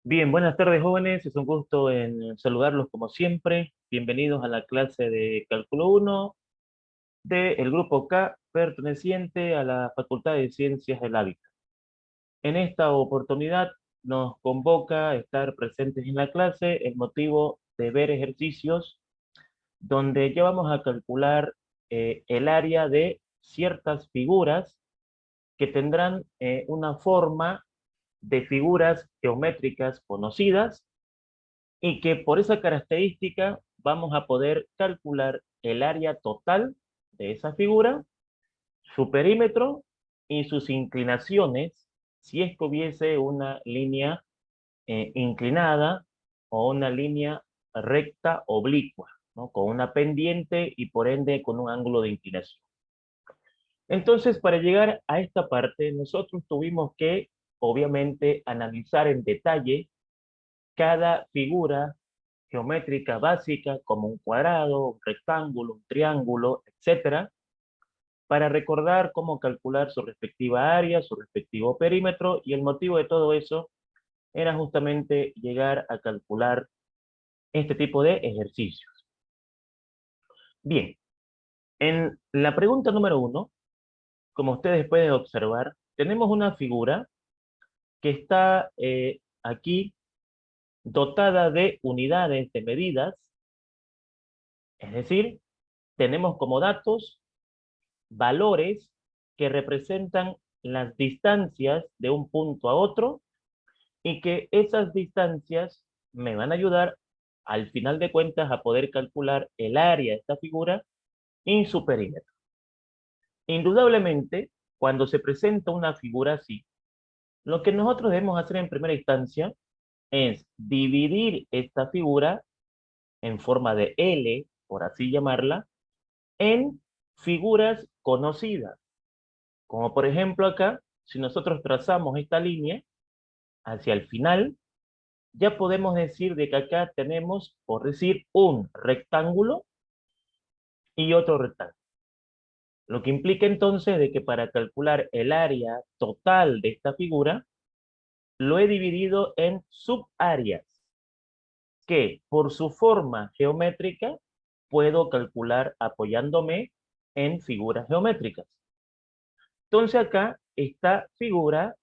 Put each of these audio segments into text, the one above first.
Bien, buenas tardes jóvenes, es un gusto en saludarlos como siempre. Bienvenidos a la clase de Cálculo 1 del Grupo K, perteneciente a la Facultad de Ciencias del Hábitat. En esta oportunidad nos convoca a estar presentes en la clase el motivo de ver ejercicios donde ya vamos a calcular el área de ciertas figuras que tendrán una forma de figuras geométricas conocidas y que por esa característica vamos a poder calcular el área total de esa figura, su perímetro y sus inclinaciones, si es que hubiese una línea inclinada o una línea recta oblicua, ¿no? Con una pendiente y por ende con un ángulo de inclinación. Entonces, para llegar a esta parte, nosotros tuvimos que, obviamente, analizar en detalle cada figura geométrica básica, como un cuadrado, un rectángulo, un triángulo, etcétera, para recordar cómo calcular su respectiva área, su respectivo perímetro, y el motivo de todo eso era justamente llegar a calcular este tipo de ejercicios. Bien, en la pregunta número 1, como ustedes pueden observar, tenemos una figura que está aquí dotada de unidades de medidas, es decir, tenemos como datos valores que representan las distancias de un punto a otro y que esas distancias me van a ayudar al final de cuentas a poder calcular el área de esta figura y su perímetro. Indudablemente, cuando se presenta una figura así, lo que nosotros debemos hacer en primera instancia es dividir esta figura en forma de L, por así llamarla, en figuras conocidas. Como por ejemplo acá, si nosotros trazamos esta línea hacia el final, ya podemos decir de que acá tenemos, por decir, un rectángulo y otro rectángulo. Lo que implica entonces de que para calcular el área total de esta figura, lo he dividido en subáreas, que por su forma geométrica puedo calcular apoyándome en figuras geométricas. Entonces acá esta figura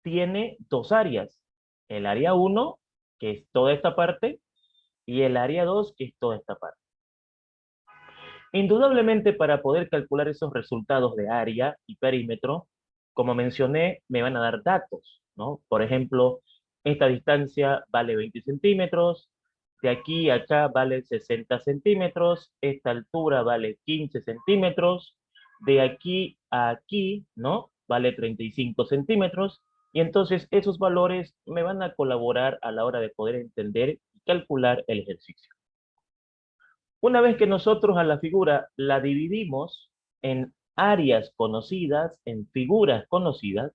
tiene dos áreas. El área 1, que es toda esta parte, y el área 2, que es toda esta parte. Indudablemente, para poder calcular esos resultados de área y perímetro, como mencioné, me van a dar datos, ¿no? Por ejemplo, esta distancia vale 20 centímetros, de aquí a acá vale 60 centímetros, esta altura vale 15 centímetros, de aquí a aquí, ¿no? Vale 35 centímetros, y entonces esos valores me van a colaborar a la hora de poder entender y calcular el ejercicio. Una vez que nosotros a la figura la dividimos en áreas conocidas, en figuras conocidas,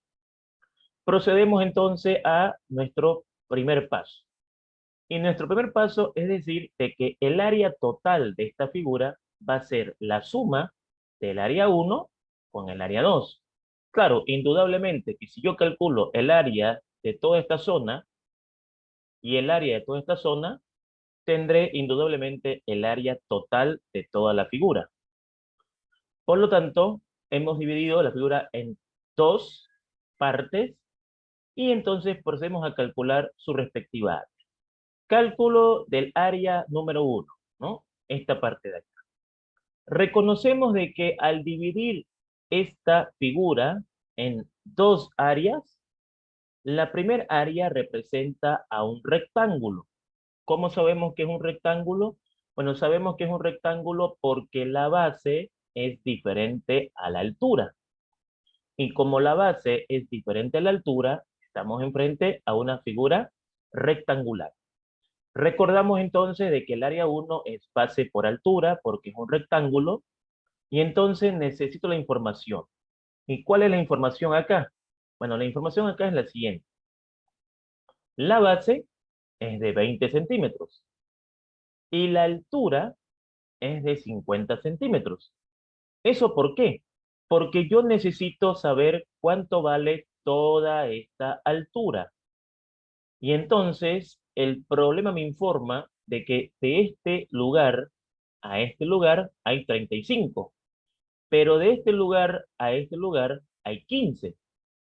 procedemos entonces a nuestro primer paso. Y nuestro primer paso es decir de que el área total de esta figura va a ser la suma del área 1 con el área 2. Claro, indudablemente que si yo calculo el área de toda esta zona y el área de toda esta zona, tendré indudablemente el área total de toda la figura. Por lo tanto, hemos dividido la figura en dos partes y entonces procedemos a calcular su respectiva área. Cálculo del área número 1, ¿no? Esta parte de aquí. Reconocemos de que al dividir esta figura en dos áreas, la primera área representa a un rectángulo. ¿Cómo sabemos que es un rectángulo? Bueno, sabemos que es un rectángulo porque la base es diferente a la altura. Y como la base es diferente a la altura, estamos enfrente a una figura rectangular. Recordamos entonces de que el área 1 es base por altura, porque es un rectángulo, y entonces necesito la información. ¿Y cuál es la información acá? Bueno, la información acá es la siguiente. La base es de 20 centímetros y la altura es de 50 centímetros. ¿Eso por qué? Porque yo necesito saber cuánto vale toda esta altura. Y entonces el problema me informa de que de este lugar a este lugar hay 35, pero de este lugar a este lugar hay 15,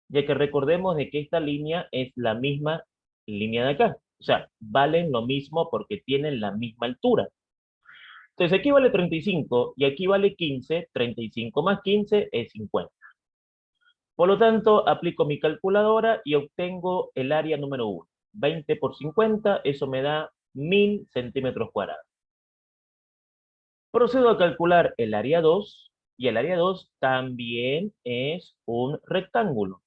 ya que recordemos de que esta línea es la misma línea de acá. O sea, valen lo mismo porque tienen la misma altura. Entonces aquí vale 35 y aquí vale 15. 35 más 15 es 50. Por lo tanto, aplico mi calculadora y obtengo el área número 1. 20 por 50, eso me da 1000 centímetros cuadrados. Procedo a calcular el área 2 y el área 2 también es un rectángulo,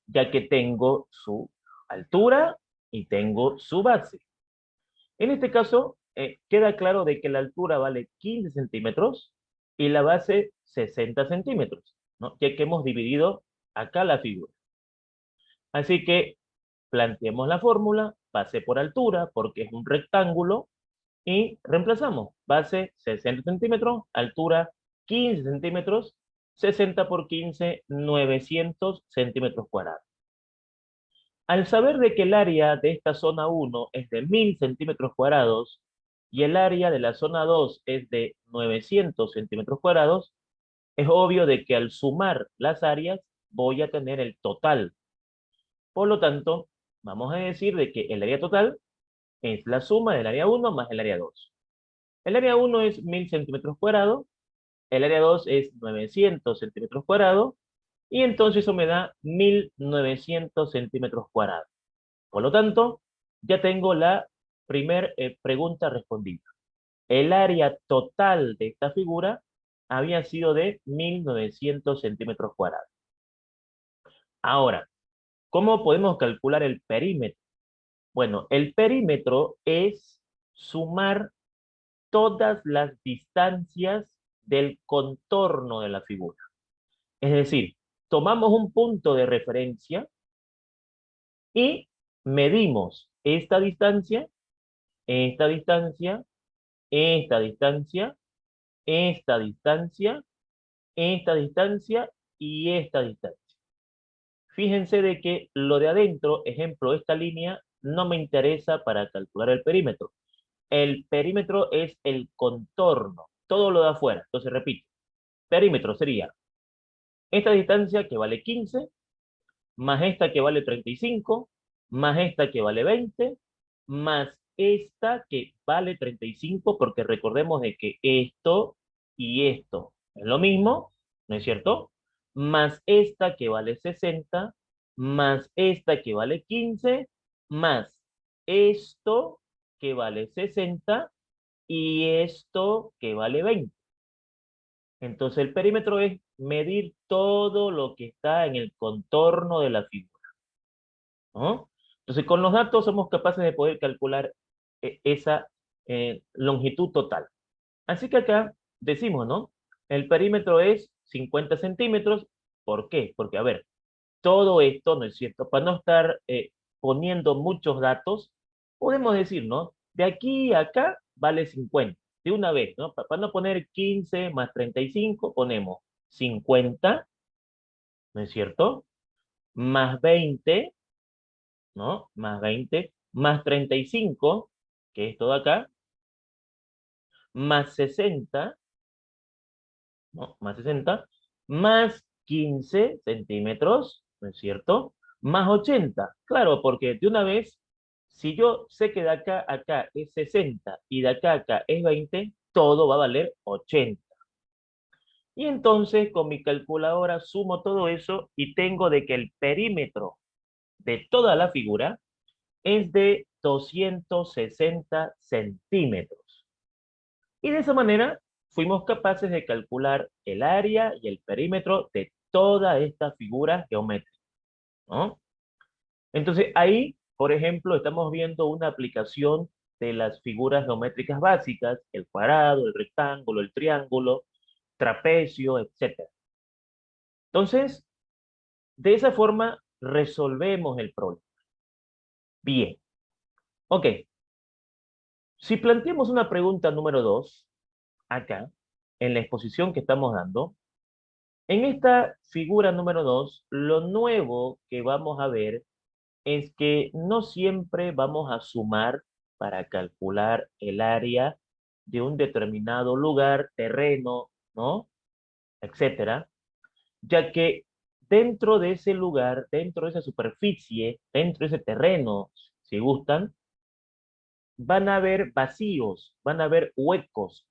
ya que tengo su altura y tengo su base. En este caso, queda claro de que la altura vale 15 centímetros y la base 60 centímetros, ¿no? Ya que hemos dividido acá la figura. Así que planteemos la fórmula, base por altura, porque es un rectángulo, y reemplazamos. Base 60 centímetros, altura 15 centímetros, 60 por 15, 900 centímetros cuadrados. Al saber de que el área de esta zona 1 es de 1000 centímetros cuadrados y el área de la zona 2 es de 900 centímetros cuadrados, es obvio de que al sumar las áreas voy a tener el total. Por lo tanto, vamos a decir de que el área total es la suma del área 1 más el área 2. El área 1 es 1000 centímetros cuadrados, el área 2 es 900 centímetros cuadrados, y entonces eso me da 1900 centímetros cuadrados. Por lo tanto, ya tengo la primera pregunta respondida. El área total de esta figura había sido de 1900 centímetros cuadrados. Ahora, ¿cómo podemos calcular el perímetro? Bueno, el perímetro es sumar todas las distancias del contorno de la figura. Es decir, tomamos un punto de referencia y medimos esta distancia, esta distancia, esta distancia, esta distancia, esta distancia y esta distancia. Fíjense de que lo de adentro, ejemplo, esta línea, no me interesa para calcular el perímetro. El perímetro es el contorno, todo lo de afuera. Entonces, repito, perímetro sería esta distancia que vale 15, más esta que vale 35, más esta que vale 20, más esta que vale 35, porque recordemos de que esto y esto es lo mismo, ¿no es cierto? Más esta que vale 60, más esta que vale 15, más esto que vale 60 y esto que vale 20. Entonces el perímetro es medir todo lo que está en el contorno de la figura, ¿no? Entonces con los datos somos capaces de poder calcular esa longitud total. Así que acá decimos, ¿no? El perímetro es 50 centímetros. ¿Por qué? Porque, a ver, todo esto, ¿no es cierto? Para no estar poniendo muchos datos, podemos decir, ¿no? De aquí a acá vale 50, de una vez, ¿no? Para no poner 15 más 35, ponemos 50, ¿no es cierto? Más 20, ¿no? Más 20, más 35, que es todo acá, más 60, ¿no? Más 60, más 15 centímetros, ¿no es cierto? Más 80, claro, porque de una vez, si yo sé que de acá a acá es 60 y de acá a acá es 20, todo va a valer 80. Y entonces con mi calculadora sumo todo eso y tengo de que el perímetro de toda la figura es de 260 centímetros. Y de esa manera fuimos capaces de calcular el área y el perímetro de toda esta figura geométrica, ¿no? Entonces ahí, por ejemplo, estamos viendo una aplicación de las figuras geométricas básicas, el cuadrado, el rectángulo, el triángulo, trapecio, etcétera. Entonces, de esa forma resolvemos el problema. Bien, ok. Si planteamos una pregunta número 2, acá, en la exposición que estamos dando, en esta figura número 2, lo nuevo que vamos a ver es que no siempre vamos a sumar para calcular el área de un determinado lugar, terreno, ¿no? Etcétera, ya que dentro de ese lugar, dentro de esa superficie, dentro de ese terreno, si gustan, van a haber vacíos, van a haber huecos,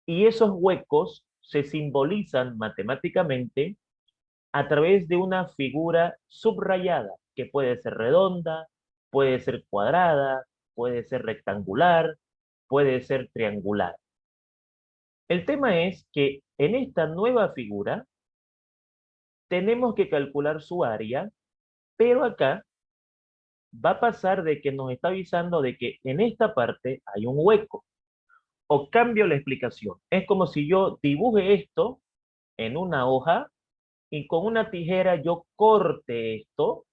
y esos huecos se simbolizan matemáticamente a través de una figura subrayada, que puede ser redonda, puede ser cuadrada, puede ser rectangular, puede ser triangular. El tema es que en esta nueva figura tenemos que calcular su área, pero acá va a pasar de que nos está avisando de que en esta parte hay un hueco. O cambio la explicación. Es como si yo dibuje esto en una hoja y con una tijera yo corte esto,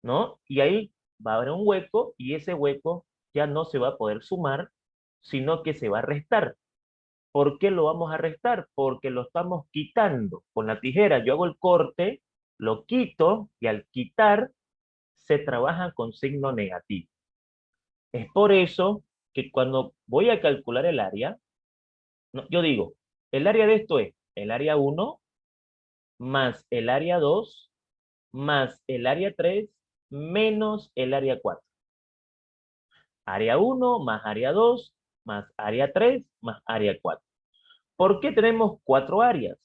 ¿no? Y ahí va a haber un hueco y ese hueco ya no se va a poder sumar, sino que se va a restar. ¿Por qué lo vamos a restar? Porque lo estamos quitando. Con la tijera yo hago el corte, lo quito y al quitar se trabaja con signo negativo. Es por eso que cuando voy a calcular el área, no, yo digo, el área de esto es el área 1 más el área 2 más el área 3 menos el área 4. Área 1 más área 2 más área 3 más área 4. ¿Por qué tenemos 4 áreas?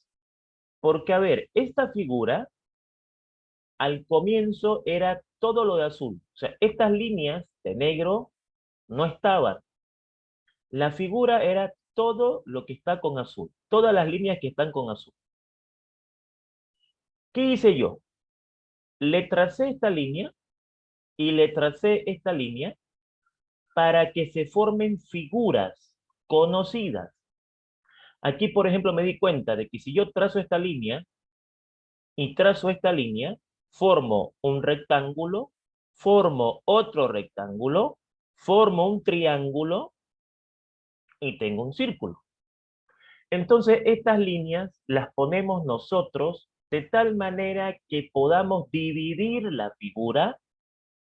Porque, a ver, esta figura al comienzo era todo lo de azul. O sea, estas líneas de negro no estaban. La figura era todo lo que está con azul. Todas las líneas que están con azul. ¿Qué hice yo? Le tracé esta línea y le tracé esta línea para que se formen figuras conocidas. Aquí, por ejemplo, me di cuenta de que si yo trazo esta línea y trazo esta línea, formo un rectángulo, formo otro rectángulo, formo un triángulo y tengo un círculo. Entonces, estas líneas las ponemos nosotros de tal manera que podamos dividir la figura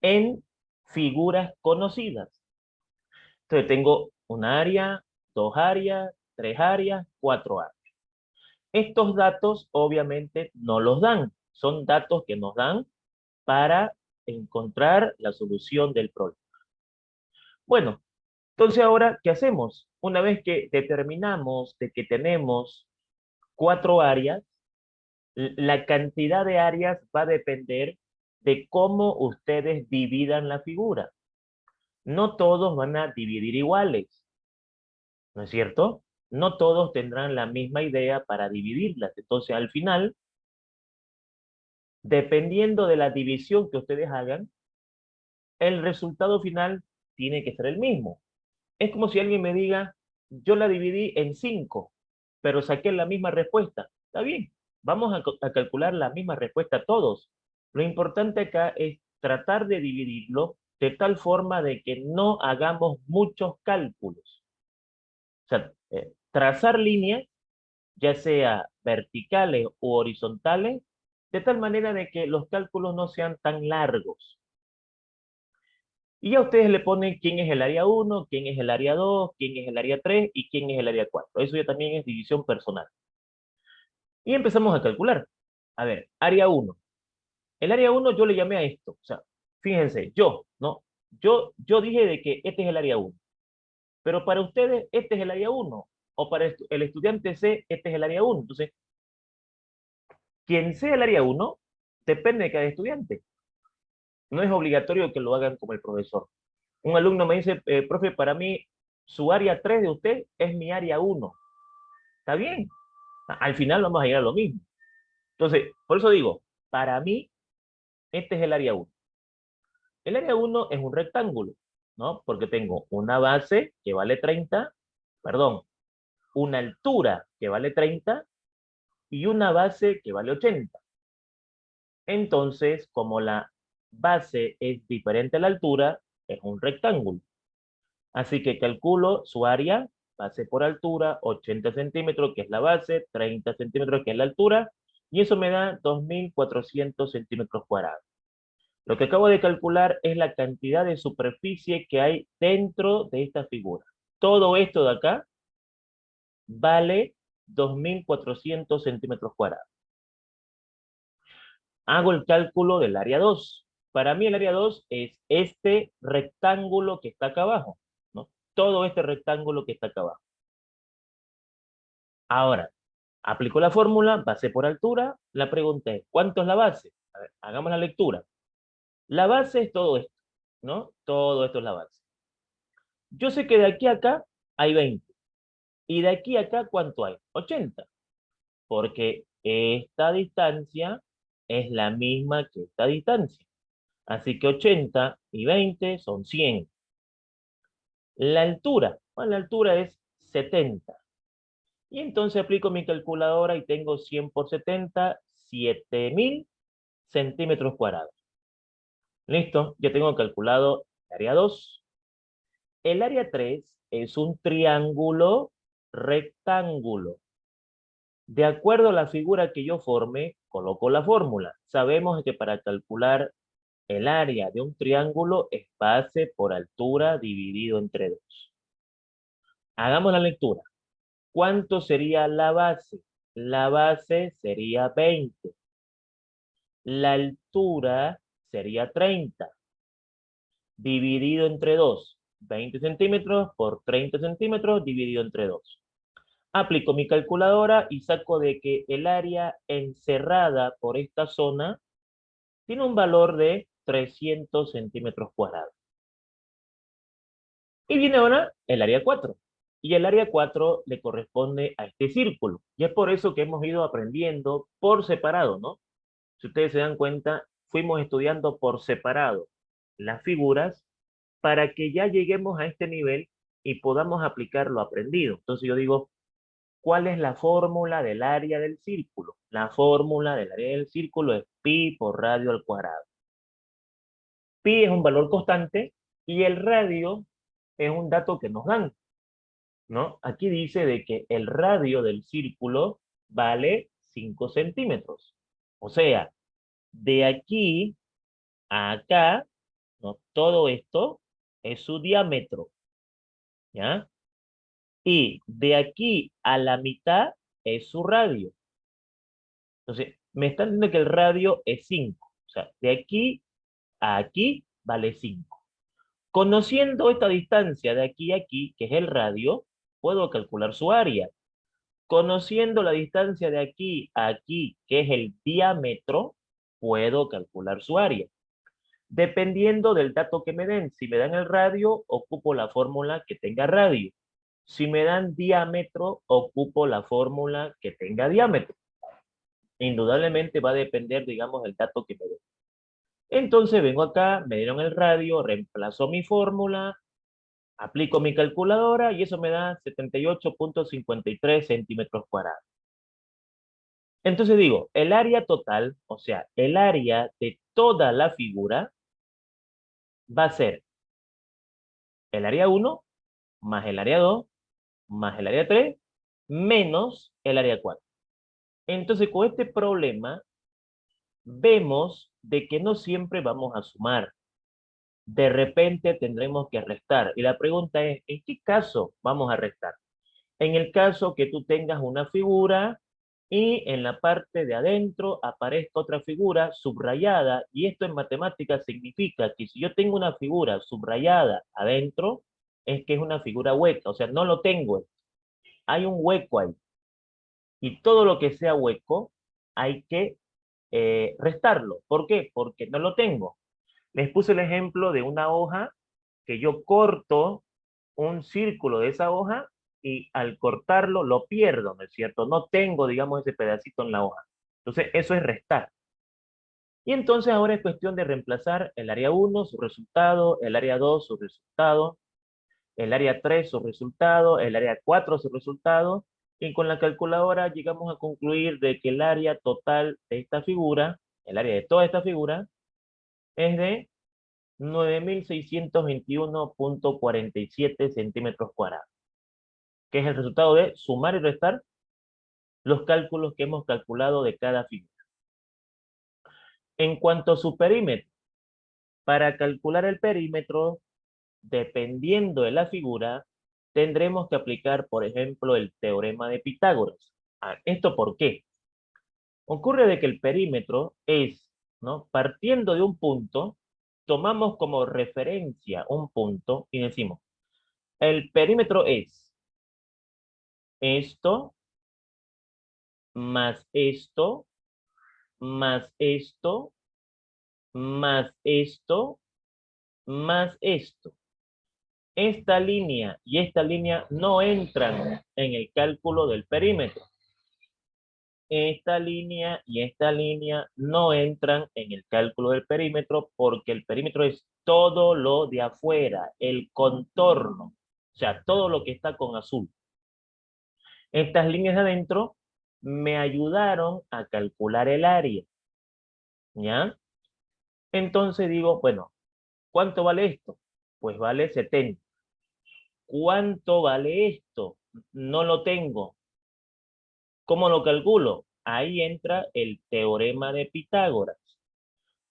en figuras conocidas. Entonces, tengo un área, dos áreas, tres áreas, cuatro áreas. Estos datos obviamente no los dan, son datos que nos dan para encontrar la solución del problema. Bueno, entonces ahora, ¿qué hacemos? Una vez que determinamos de que tenemos cuatro áreas, la cantidad de áreas va a depender de cómo ustedes dividan la figura. No todos van a dividir iguales, ¿no es cierto? No todos tendrán la misma idea para dividirlas. Entonces, al final, dependiendo de la división que ustedes hagan, el resultado final tiene que ser el mismo. Es como si alguien me diga, yo la dividí en 5, pero saqué la misma respuesta. Está bien, vamos a calcular la misma respuesta todos. Lo importante acá es tratar de dividirlo de tal forma de que no hagamos muchos cálculos. O sea, trazar líneas, ya sea verticales u horizontales, de tal manera de que los cálculos no sean tan largos. Y ya ustedes le ponen quién es el área 1, quién es el área 2, quién es el área 3 y quién es el área 4. Eso ya también es división personal. Y empezamos a calcular. A ver, área 1. El área 1 yo le llamé a esto. O sea, fíjense, yo, ¿no? Yo dije de que este es el área 1. Pero para ustedes, este es el área 1. O para el estudiante C, este es el área 1. Entonces, quien sea el área 1, depende de cada estudiante. No es obligatorio que lo hagan como el profesor. Un alumno me dice, profe, para mí su área 3 de usted es mi área 1. Está bien. Al final vamos a llegar a lo mismo. Entonces, por eso digo, para mí, este es el área 1. El área 1 es un rectángulo, ¿no? Porque tengo una base que vale 30, perdón, una altura que vale 30 y una base que vale 80. Entonces, como la base es diferente a la altura, es un rectángulo. Así que calculo su área, base por altura, 80 centímetros, que es la base, 30 centímetros, que es la altura, y eso me da 2.400 centímetros cuadrados. Lo que acabo de calcular es la cantidad de superficie que hay dentro de esta figura. Todo esto de acá vale 2.400 centímetros cuadrados. Hago el cálculo del área 2. Para mí el área 2 es este rectángulo que está acá abajo, ¿no? Todo este rectángulo que está acá abajo. Ahora, aplico la fórmula, base por altura. La pregunta es, ¿cuánto es la base? A ver, hagamos la lectura. La base es todo esto, ¿no? Todo esto es la base. Yo sé que de aquí a acá hay 20. Y de aquí a acá, ¿cuánto hay? 80. Porque esta distancia es la misma que esta distancia. Así que 80 y 20 son 100. La altura, bueno, la altura es 70. Y entonces aplico mi calculadora y tengo 100 por 70, 7.000 centímetros cuadrados. Listo, ya tengo calculado el área 2. El área 3 es un triángulo rectángulo. De acuerdo a la figura que yo forme, coloco la fórmula. Sabemos que para calcular el área de un triángulo es base por altura dividido entre 2. Hagamos la lectura. ¿Cuánto sería la base? La base sería 20. La altura sería 30. Dividido entre 2. 20 centímetros por 30 centímetros dividido entre 2. Aplico mi calculadora y saco de que el área encerrada por esta zona tiene un valor de 300 centímetros cuadrados. Y viene ahora el área 4. Y el área 4 le corresponde a este círculo. Y es por eso que hemos ido aprendiendo por separado, ¿no? Si ustedes se dan cuenta, fuimos estudiando por separado las figuras para que ya lleguemos a este nivel y podamos aplicar lo aprendido. Entonces yo digo, ¿cuál es la fórmula del área del círculo? La fórmula del área del círculo es pi por radio al cuadrado. Pi es un valor constante y el radio es un dato que nos dan, ¿no? Aquí dice de que el radio del círculo vale 5 centímetros. O sea, de aquí a acá, ¿no? Todo esto es su diámetro, ¿ya? Y de aquí a la mitad es su radio. Entonces, me están diciendo que el radio es 5. O sea, de aquí a aquí vale 5. Conociendo esta distancia de aquí a aquí, que es el radio, puedo calcular su área. Conociendo la distancia de aquí a aquí, que es el diámetro, puedo calcular su área. Dependiendo del dato que me den, si me dan el radio, ocupo la fórmula que tenga radio. Si me dan diámetro, ocupo la fórmula que tenga diámetro. Indudablemente va a depender, digamos, del dato que me den. Entonces vengo acá, me dieron el radio, reemplazo mi fórmula, aplico mi calculadora y eso me da 78.53 centímetros cuadrados. Entonces digo, el área total, o sea, el área de toda la figura va a ser el área 1 más el área 2 más el área 3 menos el área 4. Entonces con este problema vemos de que no siempre vamos a sumar. De repente tendremos que restar. Y la pregunta es, ¿en qué caso vamos a restar? En el caso que tú tengas una figura y en la parte de adentro aparezca otra figura subrayada, y esto en matemáticas significa que si yo tengo una figura subrayada adentro, es que es una figura hueca, o sea, no lo tengo, hay un hueco ahí. Y todo lo que sea hueco hay que restarlo. ¿Por qué? Porque no lo tengo. Les puse el ejemplo de una hoja que yo corto un círculo de esa hoja y al cortarlo lo pierdo, ¿no es cierto? No tengo, digamos, ese pedacito en la hoja. Entonces, eso es restar. Y entonces ahora es cuestión de reemplazar el área 1, su resultado, el área 2, su resultado, el área 3, su resultado, el área 4, su resultado, y con la calculadora llegamos a concluir de que el área total de esta figura, el área de toda esta figura, es de 9.621.47 centímetros cuadrados, que es el resultado de sumar y restar los cálculos que hemos calculado de cada figura. En cuanto a su perímetro, Para calcular el perímetro, dependiendo de la figura, tendremos que aplicar, por ejemplo, el teorema de Pitágoras. ¿Esto por qué? Ocurre de que el perímetro es, ¿no? Partiendo de un punto, tomamos como referencia un punto y decimos, el perímetro es esto, más esto, más esto, más esto, más esto. Esta línea y esta línea no entran en el cálculo del perímetro. Esta línea y esta línea no entran en el cálculo del perímetro porque el perímetro es todo lo de afuera, el contorno, o sea, todo lo que está con azul. Estas líneas de adentro me ayudaron a calcular el área, ¿ya? Entonces digo, bueno, ¿cuánto vale esto? Pues vale 70. ¿Cuánto vale esto? No lo tengo. ¿Cómo lo calculo? Ahí entra el teorema de Pitágoras.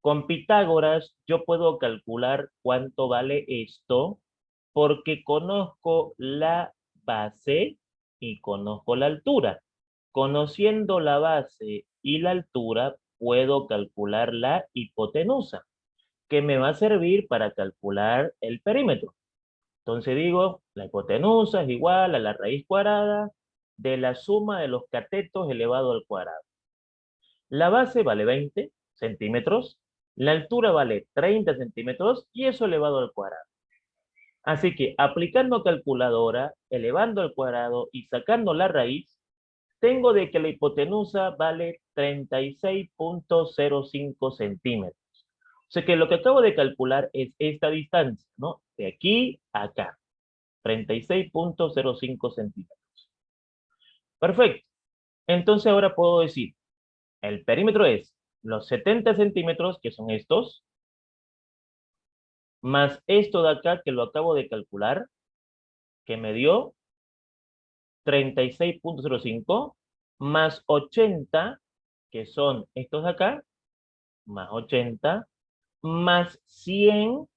Con Pitágoras yo puedo calcular cuánto vale esto porque conozco la base y conozco la altura. Conociendo la base y la altura, puedo calcular la hipotenusa, que me va a servir para calcular el perímetro. Entonces digo, la hipotenusa es igual a la raíz cuadrada de la suma de los catetos elevado al cuadrado. La base vale 20 centímetros, la altura vale 30 centímetros y eso elevado al cuadrado. Así que aplicando calculadora, elevando al cuadrado y sacando la raíz, tengo de que la hipotenusa vale 36.05 centímetros. O sea que lo que acabo de calcular es esta distancia, ¿no? De aquí a acá, 36.05 centímetros. Perfecto. Entonces ahora puedo decir, el perímetro es los 70 centímetros, que son estos, más esto de acá, que lo acabo de calcular, que me dio 36.05, más 80, que son estos de acá, más 80, más 100,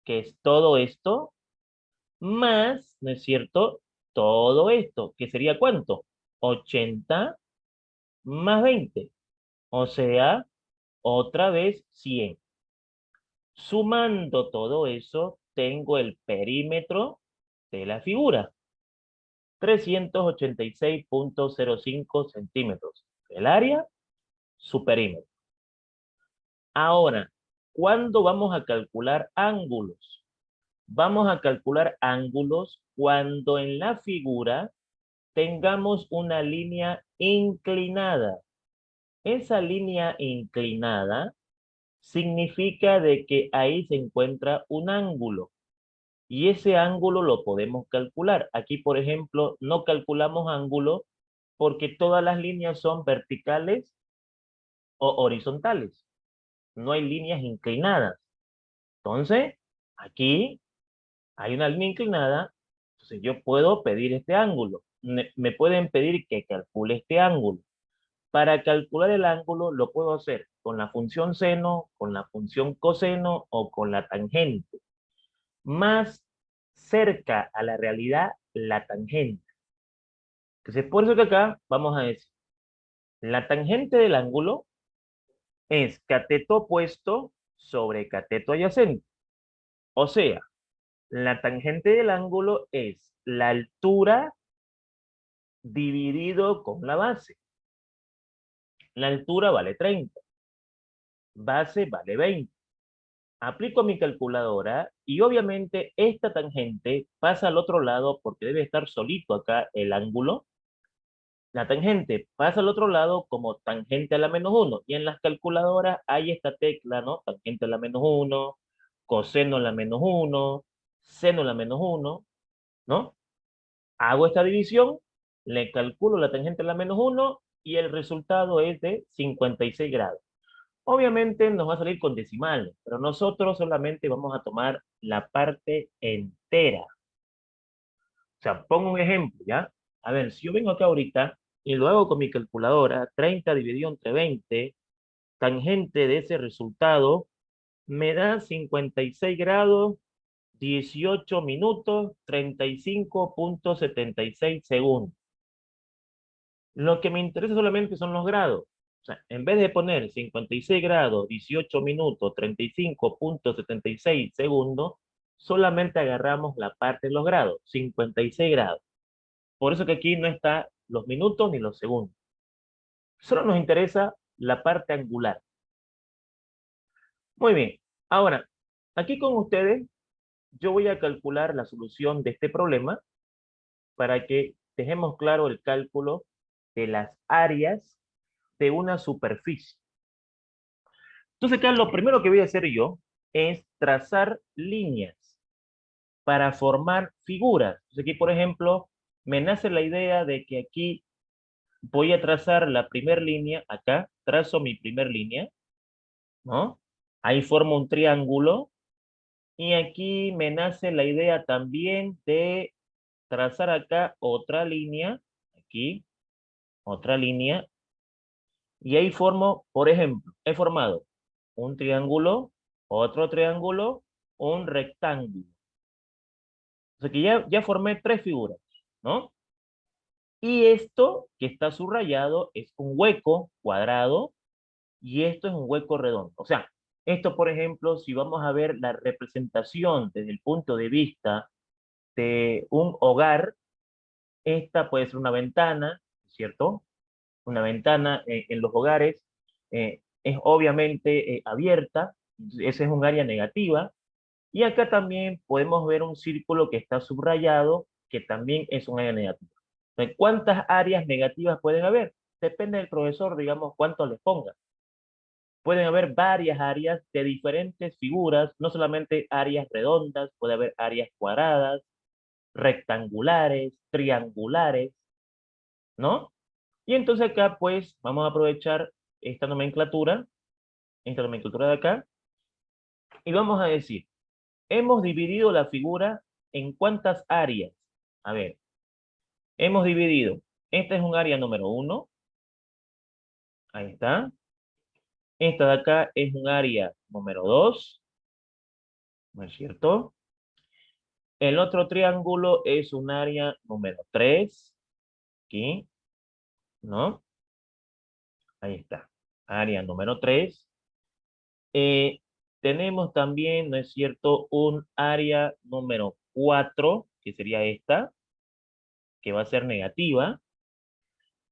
que es todo esto, más, ¿no es cierto?, todo esto, que sería ¿cuánto? 80 más 20, o sea, otra vez 100. Sumando todo eso, tengo el perímetro de la figura. 386.05 centímetros. El área, su perímetro. Ahora, ¿cuándo vamos a calcular ángulos? Vamos a calcular ángulos cuando en la figura tengamos una línea inclinada. Esa línea inclinada significa de que ahí se encuentra un ángulo. Y ese ángulo lo podemos calcular. Aquí, por ejemplo, no calculamos ángulo porque todas las líneas son verticales o horizontales. No hay líneas inclinadas. Entonces, aquí hay una línea inclinada, entonces yo puedo pedir este ángulo. Me pueden pedir que calcule este ángulo. Para calcular el ángulo lo puedo hacer con la función seno, con la función coseno o con la tangente. Más cerca a la realidad, la tangente. Entonces, por eso que acá vamos a decir, la tangente del ángulo es cateto opuesto sobre cateto adyacente. O sea, la tangente del ángulo es la altura dividido con la base. La altura vale 30, base vale 20. Aplico mi calculadora y obviamente esta tangente pasa al otro lado porque debe estar solito acá el ángulo. La tangente pasa al otro lado como tangente a la menos 1. Y en las calculadoras hay esta tecla, ¿no? Tangente a la menos 1, coseno a la menos 1, seno a la menos 1, ¿no? Hago esta división, le calculo la tangente a la menos 1 y el resultado es de 56 grados. Obviamente nos va a salir con decimales, pero nosotros solamente vamos a tomar la parte entera. O sea, pongo un ejemplo, ¿ya? A ver, si yo vengo acá ahorita y lo hago con mi calculadora, 30 dividido entre 20, tangente de ese resultado me da 56 grados, 18 minutos, 35,76 segundos. Lo que me interesa solamente son los grados. O sea, en vez de poner 56 grados, 18 minutos, 35,76 segundos, solamente agarramos la parte de los grados, 56 grados. Por eso que aquí no está los minutos ni los segundos. Solo nos interesa la parte angular. Muy bien. Ahora, aquí con ustedes, yo voy a calcular la solución de este problema para que dejemos claro el cálculo de las áreas de una superficie. Entonces, acá lo primero que voy a hacer yo es trazar líneas para formar figuras. Entonces, aquí, por ejemplo, me nace la idea de que aquí voy a trazar la primera línea, acá trazo mi primera línea, ¿no? Ahí formo un triángulo y aquí me nace la idea también de trazar acá otra línea, aquí, otra línea, y ahí formo, por ejemplo, he formado un triángulo, otro triángulo, un rectángulo. O sea que ya formé tres figuras, ¿no? Y esto que está subrayado es un hueco cuadrado y esto es un hueco redondo. O sea, esto, por ejemplo, si vamos a ver la representación desde el punto de vista de un hogar, esta puede ser una ventana, ¿cierto? Una ventana en los hogares es obviamente abierta, ese es un área negativa. Y acá también podemos ver un círculo que está subrayado, que también es un área negativa. Entonces, ¿cuántas áreas negativas pueden haber? Depende del profesor, digamos, cuánto les ponga. Pueden haber varias áreas de diferentes figuras, no solamente áreas redondas, puede haber áreas cuadradas, rectangulares, triangulares, ¿no? Y entonces acá, pues, vamos a aprovechar esta nomenclatura de acá, y vamos a decir, hemos dividido la figura en cuántas áreas. A ver, hemos dividido, esta es un área número 1, ahí está. Esta de acá es un área número 2, ¿no es cierto? El otro triángulo es un área número 3, aquí, ¿no? Ahí está, área número 3. Eh, tenemos también, ¿no es cierto?, un área número 4, que sería esta, que va a ser negativa.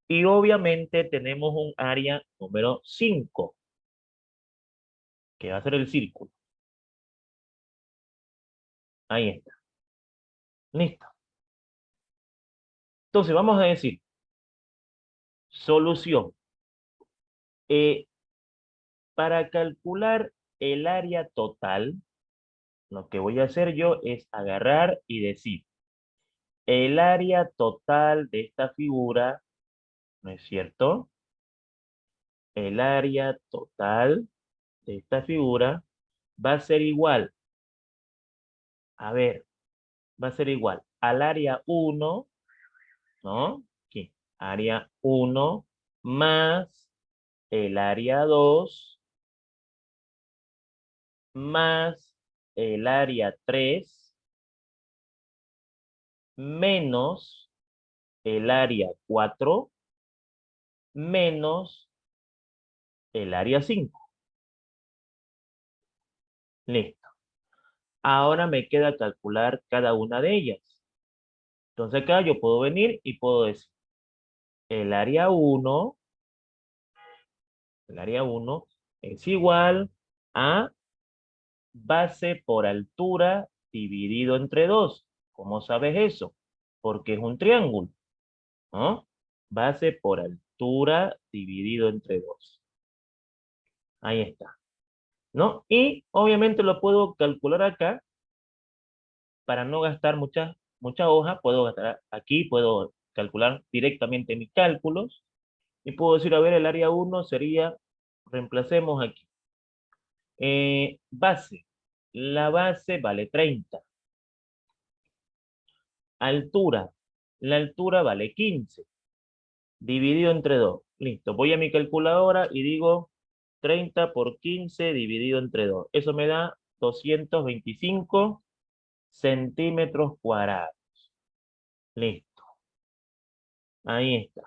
Y obviamente tenemos un área número 5, que va a ser el círculo. Ahí está. Listo. Entonces vamos a decir, solución. Eh, para calcular el área total, lo que voy a hacer yo es agarrar y decir, el área total de esta figura, ¿no es cierto? El área total de esta figura va a ser igual, a ver, va a ser igual al área 1, ¿no? Aquí, área 1 más el área 2 más el área 3 menos el área 4 menos el área 5. Listo. Ahora me queda calcular cada una de ellas. Entonces acá yo puedo venir y puedo decir el área 1, el área 1 es igual a base por altura dividido entre 2. ¿Cómo sabes eso? Porque es un triángulo, ¿no? Base por altura dividido entre 2. Ahí está, ¿no? Y obviamente lo puedo calcular acá para no gastar mucha hoja. Puedo gastar aquí, puedo calcular directamente mis cálculos y puedo decir, a ver, el área 1 sería, reemplacemos aquí, base. La base vale 30. Altura. La altura vale 15. Dividido entre 2. Listo. Voy a mi calculadora y digo 30 por 15 dividido entre 2. Eso me da 225 centímetros cuadrados. Listo. Ahí está.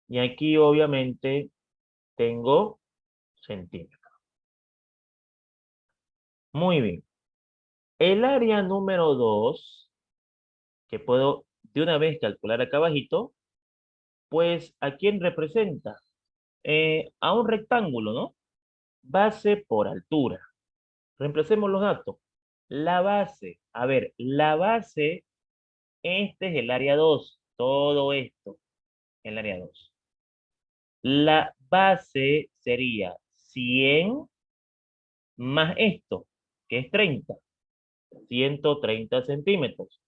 Y aquí obviamente tengo centímetros. Muy bien. El área número 2, que puedo de una vez calcular acá abajito, pues ¿a quién representa? A un rectángulo, ¿no? Base por altura. Reemplacemos los datos. La base, a ver, la base, este es el área 2, todo esto, el área 2. La base sería 100 más esto, que es 30, 130 centímetros,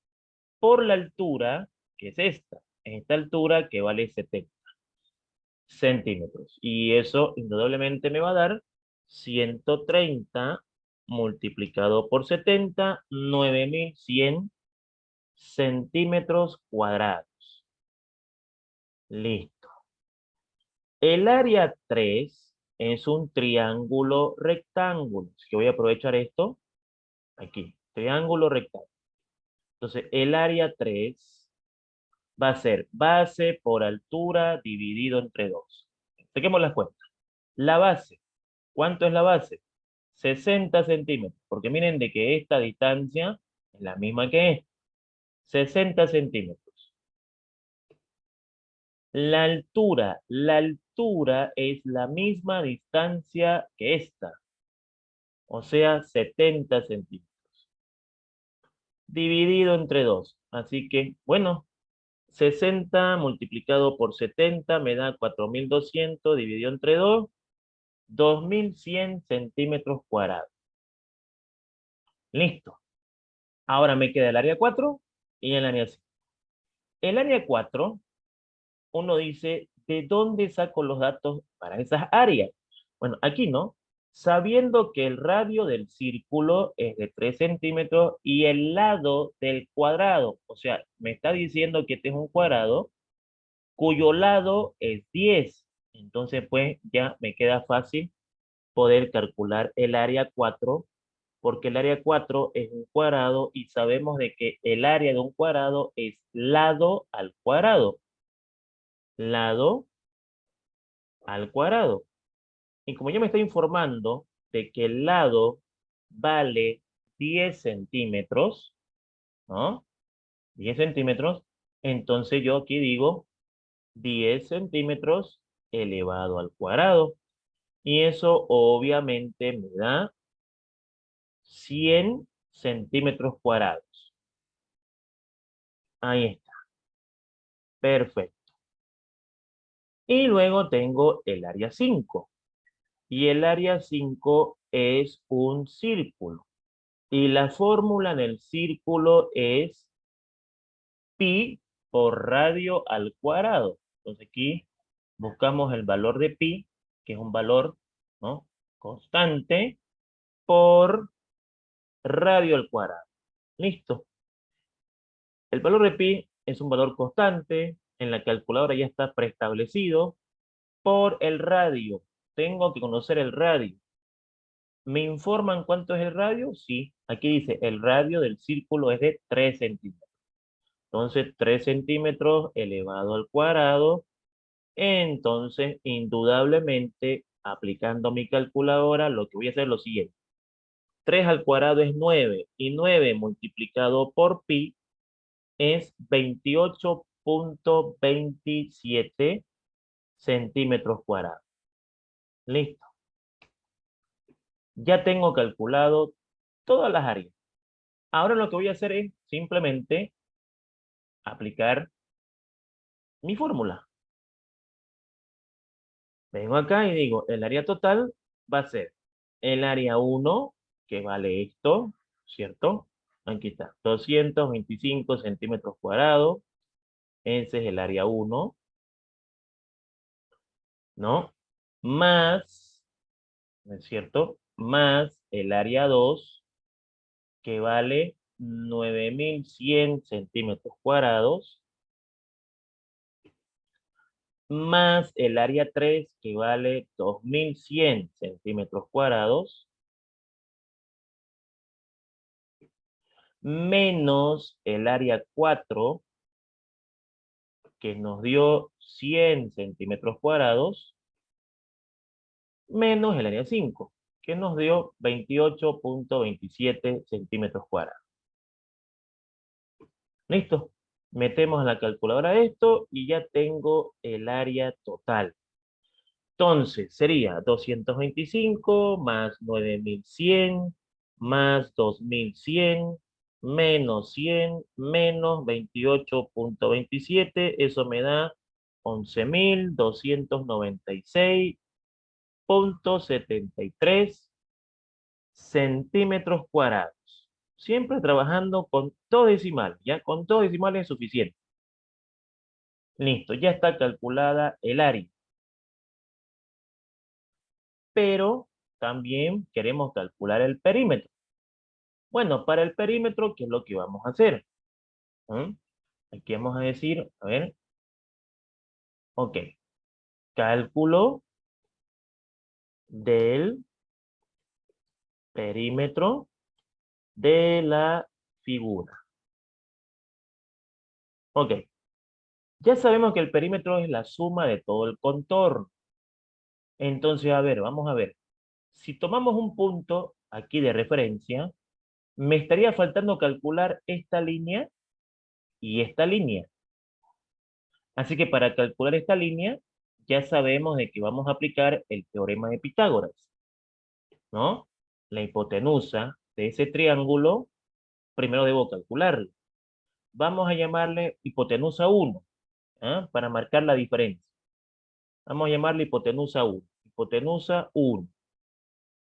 por la altura, que es esta altura que vale 70 centímetros. Y eso indudablemente me va a dar 130 multiplicado por 70, 9100 centímetros cuadrados. Listo. El área 3 es un triángulo rectángulo. Así que voy a aprovechar esto aquí. Triángulo rectángulo. Entonces, el área 3 va a ser base por altura dividido entre 2. Saquemos las cuentas. La base. ¿Cuánto es la base? 60 centímetros. Porque miren de que esta distancia es la misma que esta. 60 centímetros. La altura es la misma distancia que esta, o sea, 70 centímetros, dividido entre 2. Así que, bueno, 60 multiplicado por 70 me da 4200, dividido entre 2, 2100 centímetros cuadrados. Listo. Ahora me queda el área 4 y el área 5. El área 4, uno dice, ¿de dónde saco los datos para esas áreas? Bueno, aquí no. Sabiendo que el radio del círculo es de 3 centímetros y el lado del cuadrado, o sea, me está diciendo que este es un cuadrado cuyo lado es 10. Entonces, pues ya me queda fácil poder calcular el área 4, porque el área 4 es un cuadrado y sabemos de que el área de un cuadrado es lado al cuadrado. Lado al cuadrado. Y como ya me está informando de que el lado vale 10 centímetros, ¿no? 10 centímetros, entonces yo aquí digo 10 centímetros elevado al cuadrado. Y eso obviamente me da 100 centímetros cuadrados. Ahí está. Perfecto. Y luego tengo el área 5. Y el área 5 es un círculo. Y la fórmula en el círculo es pi por radio al cuadrado. Entonces aquí buscamos el valor de pi, que es un valor, ¿no?, constante, por radio al cuadrado. Listo. El valor de pi es un valor constante, en la calculadora ya está preestablecido, por el radio. Tengo que conocer el radio. ¿Me informan cuánto es el radio? Sí, aquí dice el radio del círculo es de 3 centímetros. Entonces, 3 centímetros elevado al cuadrado. Entonces, indudablemente, aplicando mi calculadora, lo que voy a hacer es lo siguiente. 3 al cuadrado es 9, y 9 multiplicado por pi es 28,27 centímetros cuadrados. Listo. Ya tengo calculado todas las áreas. Ahora lo que voy a hacer es simplemente aplicar mi fórmula. Vengo acá y digo, el área total va a ser el área 1, que vale esto, ¿cierto? Aquí está, 225 centímetros cuadrados. Ese es el área 1, ¿no? Más, ¿no es cierto? Más el área 2, que vale 9100 centímetros cuadrados. más el área 3, que vale 2100 centímetros cuadrados, menos el área 4, que nos dio 100 centímetros cuadrados, menos el área 5, que nos dio 28.27 centímetros cuadrados. ¿Listo? Metemos en la calculadora esto y ya tengo el área total. Entonces, sería 225 más 9100 más 2100 menos 100 menos 28.27. Eso me da 11.296.73 centímetros cuadrados. Siempre trabajando con dos decimales, ¿ya? Con dos decimales es suficiente. Listo, ya está calculada el área. Pero también queremos calcular el perímetro. Bueno, para el perímetro, ¿qué es lo que vamos a hacer? ¿Mm? Aquí vamos a decir, a ver, ok, cálculo del perímetro de la figura. Ok, ya sabemos que el perímetro es la suma de todo el contorno. Entonces, a ver, vamos a ver. Si tomamos un punto aquí de referencia, me estaría faltando calcular esta línea y esta línea. Así que para calcular esta línea, ya sabemos de que vamos a aplicar el teorema de Pitágoras, ¿no? La hipotenusa de ese triángulo, primero debo calcularla. Vamos a llamarle hipotenusa 1, ¿ah? Para marcar la diferencia. Vamos a llamarle hipotenusa 1. Hipotenusa 1.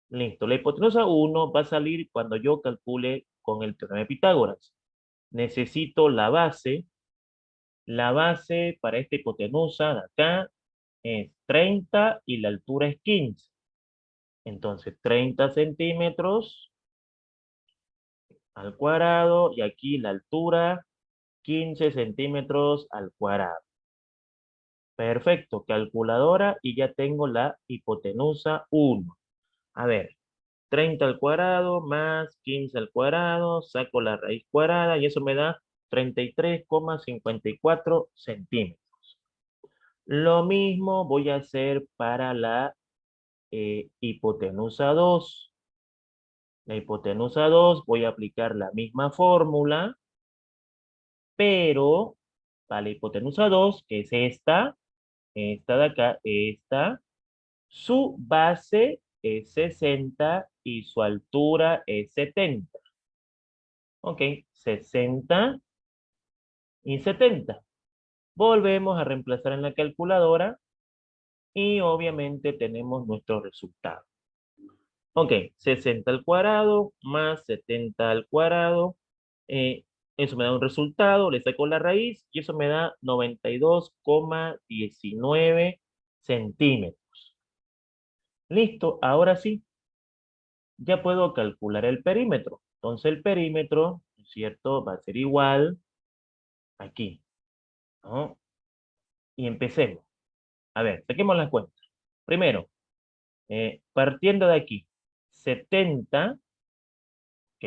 Listo. La hipotenusa 1 va a salir cuando yo calcule con el teorema de Pitágoras. Necesito la base. La base para esta hipotenusa de acá es 30 y la altura es 15. Entonces, 30 centímetros al cuadrado y aquí la altura 15 centímetros al cuadrado. Perfecto, calculadora y ya tengo la hipotenusa 1. A ver, 30 al cuadrado más 15 al cuadrado, saco la raíz cuadrada y eso me da 33,54 centímetros. Lo mismo voy a hacer para la hipotenusa 2. La hipotenusa 2 voy a aplicar la misma fórmula, pero para la hipotenusa 2, que es esta de acá, su base es 60 y su altura es 70. Ok, 60 y 70. Volvemos a reemplazar en la calculadora y obviamente tenemos nuestro resultado. Ok, 60 al cuadrado más 70 al cuadrado. eh, Eso me da un resultado, le saco la raíz y eso me da 92,19 centímetros. Listo, ahora sí, ya puedo calcular el perímetro. Entonces el perímetro, ¿no es cierto? Va a ser igual aquí, ¿no? Y empecemos. A ver, saquemos las cuentas. Primero, partiendo de aquí, 70, ¿ok?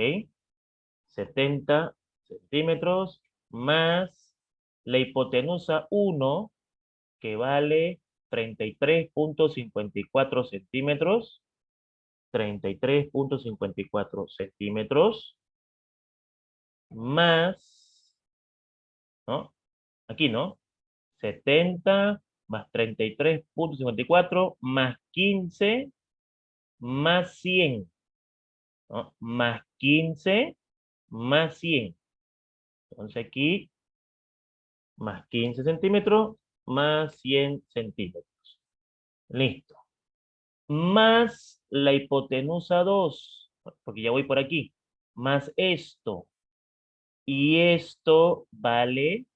70 centímetros más la hipotenusa 1, que vale 33,54 centímetros. 33,54 centímetros más, ¿no? Aquí, ¿no? 70 más 33,54 más 15 más 100, ¿no? Más 15 más 100. Entonces aquí, más 15 centímetros más 100 centímetros. Listo. Más la hipotenusa 2, porque ya voy por aquí. Más esto. Y esto vale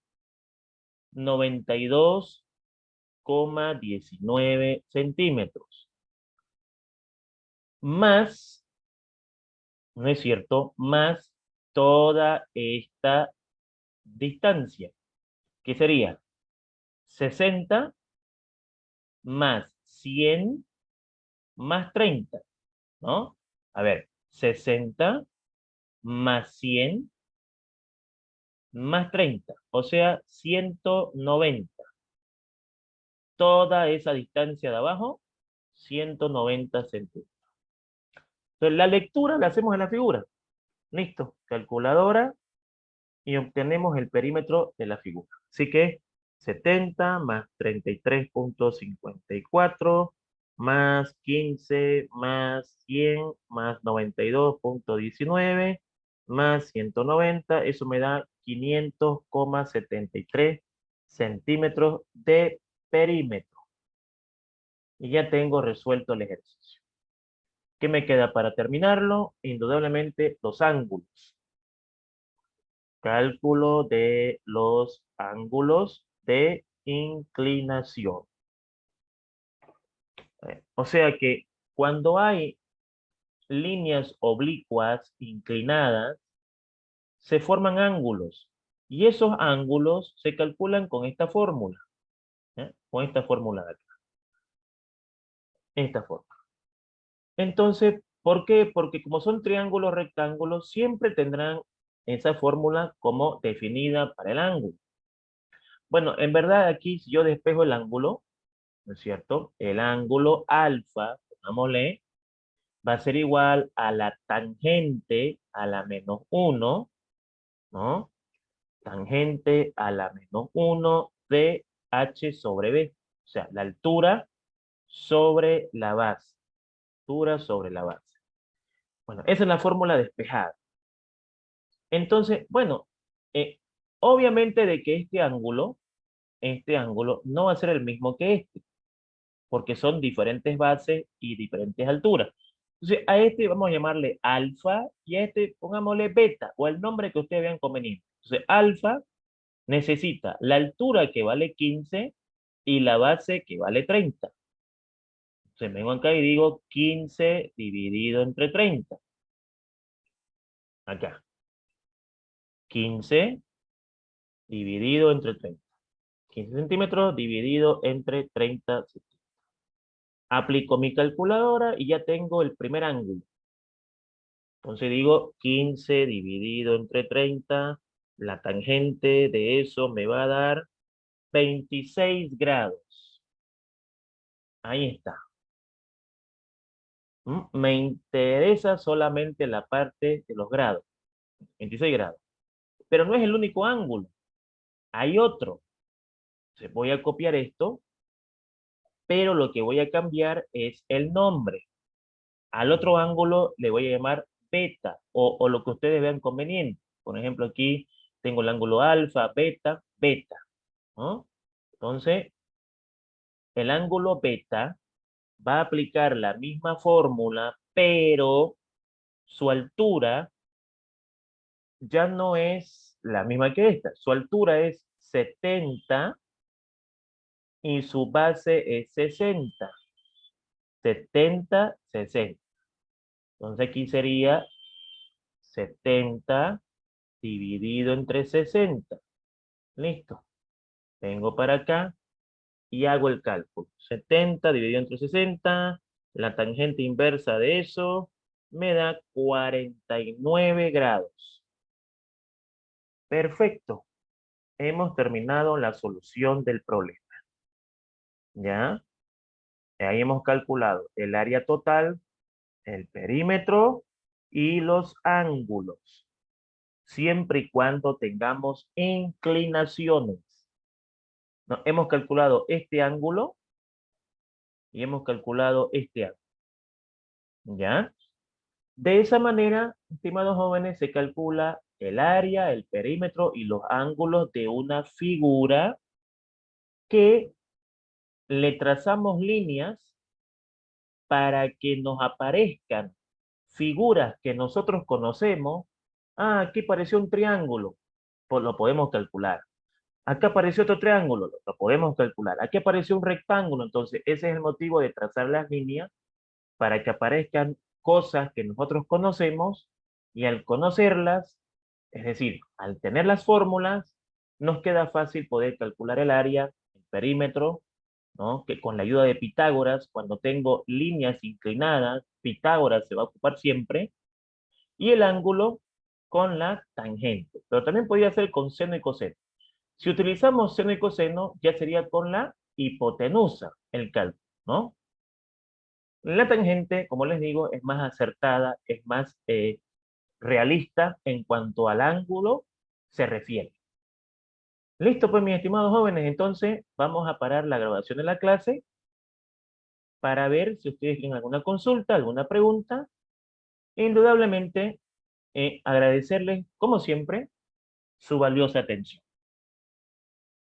92,19 centímetros. Más, ¿no es cierto? Más toda esta distancia, que sería 60 más 100 más 30, ¿no? A ver, 60 más 100 más 30, o sea, 190. Toda esa distancia de abajo, 190 centímetros. Entonces, la lectura la hacemos en la figura. Listo, calculadora y obtenemos el perímetro de la figura. Así que 70 más 33,54 más 15 más 100 más 92,19 más 190, eso me da 500,73 centímetros de perímetro. Y ya tengo resuelto el ejercicio. ¿Qué me queda para terminarlo? Indudablemente los ángulos. Cálculo de los ángulos de inclinación. O sea que cuando hay líneas oblicuas inclinadas, se forman ángulos. Y esos ángulos se calculan con esta fórmula. Con esta fórmula de acá. Esta forma. Entonces, ¿por qué? Porque como son triángulos rectángulos, siempre tendrán esa fórmula como definida para el ángulo. Bueno, en verdad aquí si yo despejo el ángulo, ¿no es cierto? El ángulo alfa, pongámosle, va a ser igual a la tangente a la menos 1, ¿no? Tangente a la menos 1 de h sobre b. O sea, la altura sobre la base. Altura sobre la base. Bueno, esa es la fórmula despejada. Entonces, bueno, eh, obviamente de que este ángulo no va a ser el mismo que este, porque son diferentes bases y diferentes alturas. Entonces, a este vamos a llamarle alfa y a este pongámosle beta o el nombre que ustedes vean conveniente. Entonces, alfa necesita la altura que vale 15 y la base que vale 30. Entonces, vengo acá y digo 15 dividido entre 30. Acá. 15 dividido entre 30. 15 centímetros dividido entre 30 centímetros. Aplico mi calculadora y ya tengo el primer ángulo. Entonces digo 15 dividido entre 30, la tangente de eso me va a dar 26 grados. Ahí está. Me interesa solamente la parte de los grados, 26 grados. Pero no es el único ángulo, hay otro. Entonces voy a copiar esto, pero lo que voy a cambiar es el nombre. Al otro ángulo le voy a llamar beta o lo que ustedes vean conveniente. Por ejemplo, aquí tengo el ángulo alfa, beta, beta, ¿no? Entonces, el ángulo beta va a aplicar la misma fórmula, pero su altura ya no es la misma que esta. Su altura es 70 y su base es 60. 70, 60. Entonces aquí sería 70 dividido entre 60. Listo. Vengo para acá y hago el cálculo. 70 dividido entre 60, la tangente inversa de eso me da 49 grados. Perfecto. Hemos terminado la solución del problema. ¿Ya? Ahí hemos calculado el área total, el perímetro y los ángulos. Siempre y cuando tengamos inclinaciones. No, hemos calculado este ángulo y hemos calculado este ángulo. ¿Ya? De esa manera, estimados jóvenes, se calcula el área, el perímetro y los ángulos de una figura que le trazamos líneas para que nos aparezcan figuras que nosotros conocemos. Ah, aquí apareció un triángulo, pues lo podemos calcular. Acá apareció otro triángulo, lo podemos calcular. Aquí apareció un rectángulo, entonces ese es el motivo de trazar las líneas para que aparezcan cosas que nosotros conocemos y al conocerlas, es decir, al tener las fórmulas, nos queda fácil poder calcular el área, el perímetro, ¿no? Que con la ayuda de Pitágoras, cuando tengo líneas inclinadas, Pitágoras se va a ocupar siempre, y el ángulo con la tangente. Pero también podría ser con seno y coseno. Si utilizamos seno y coseno, ya sería con la hipotenusa el cálculo, ¿no? La tangente, como les digo, es más acertada, es más realista en cuanto al ángulo se refiere. Listo, pues mis estimados jóvenes, entonces vamos a parar la grabación de la clase para ver si ustedes tienen alguna consulta, alguna pregunta. E indudablemente, agradecerles, como siempre, su valiosa atención.